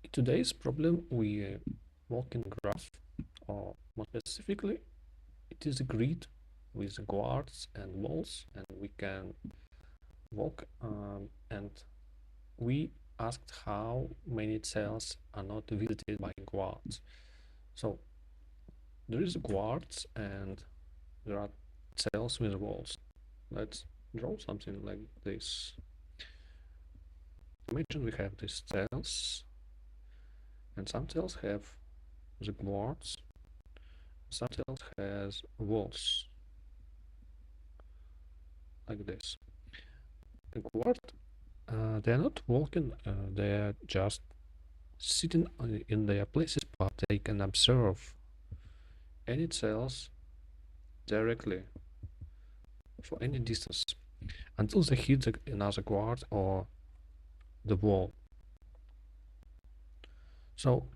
In today's problem, we walk in graph, or more specifically, it is a grid with guards and walls, and we can walk. And we asked how many cells are not visited by guards. So there is guards and there are cells with walls. Let's draw something like this. Imagine we have these cells, and some cells have the guards, some cells has walls, like this. The guard, they're not walking, they're just sitting in their places, but they can observe any cells directly for any distance until they hit another guard or the wall. So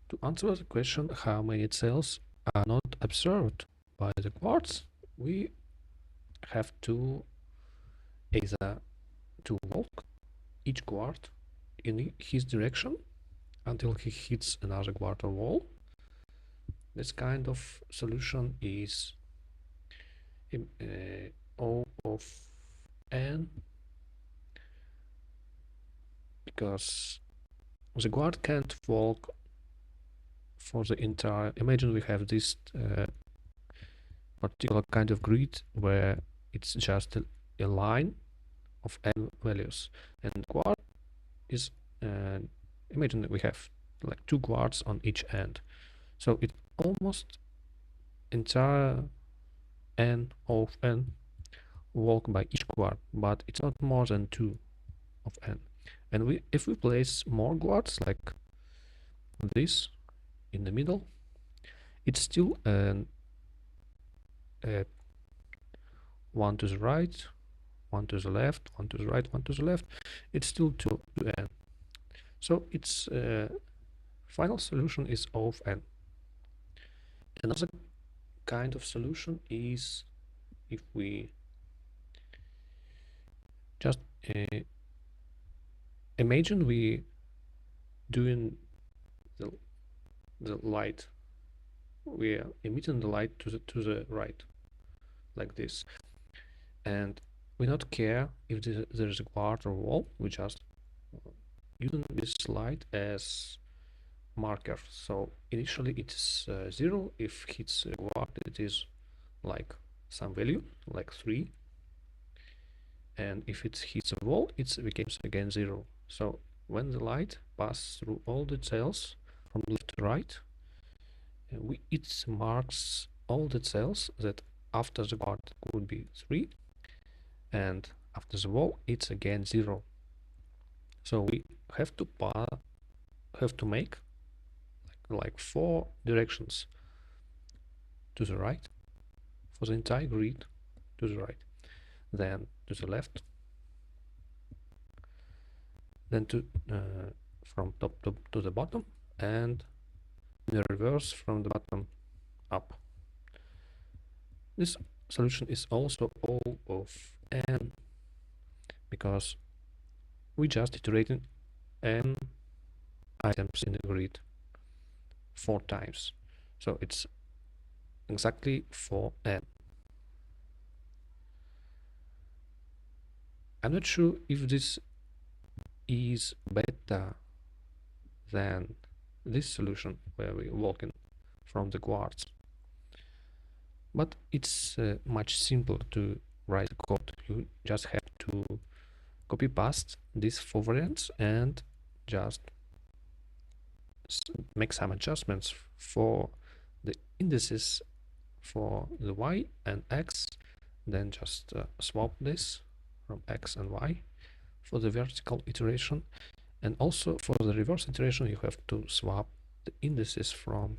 to answer the question how many cells are not observed by the guards, we have to either to walk each guard in his direction until he hits another guard or wall. This kind of solution is O of n, because the guard can't walk for the entire. Imagine we have this particular kind of grid where it's just a line of n values, and guard is imagine that we have like two guards on each end, so it almost entire n of n walk by each guard, but it's not more than 2 of n. And if we place more guards like this in the middle, it's still one to the right, one to the left, one to the right, one to the left. It's still 2n. So its final solution is O of n. Another kind of solution is if we just imagine we doing the light, we are emitting the light to the right, like this, and we don't care if there's a guard or wall. We just using this light as marker. So initially it's 0. If hits a guard, it is like some value like 3, and if it hits a wall, it becomes again 0. So when the light passes through all the cells from left to right, it marks all the cells that after the guard would be 3, and after the wall it's again 0. So we have to make like 4 directions to the right for the entire grid, to the right, then to the left, then to from top to the bottom, and in the reverse from the bottom up. This solution is also O of n, because we just iterated n items in the grid 4 times, so it's exactly 4n. I'm not sure if this is better than this solution where we're walking from the guards, but it's much simpler to write code. You just have to copy paste these 4 variants and just make some adjustments for the indices for the y and x, then just swap this from x and y for the vertical iteration, and also for the reverse iteration you have to swap the indices from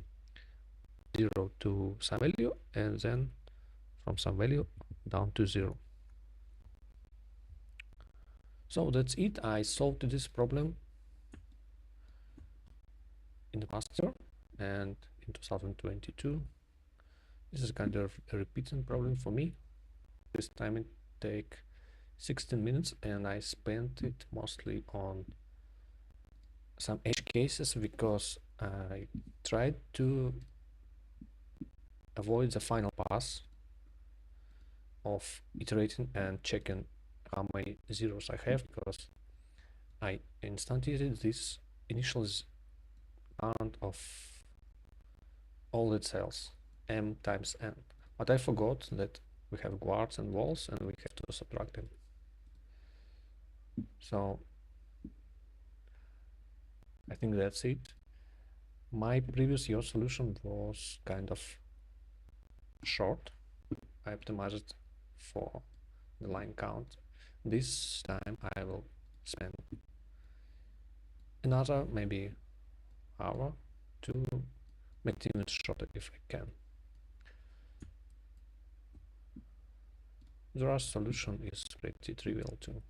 0 to some value, and then from some value down to 0. So that's it. I solved this problem in the past year and in 2022. This is kind of a repeating problem for me. This time it take 16 minutes and I spent it mostly on some edge cases because I tried to avoid the final pass of iterating and checking how many zeros I have, because I instantiated this initial count of all the cells, m times n. But I forgot that we have guards and walls and we have to subtract them. So I think that's it. My previous year solution was kind of short. I optimized for the line count. This time I will spend another maybe hour to make it even shorter if I can. The Rust solution is pretty trivial too.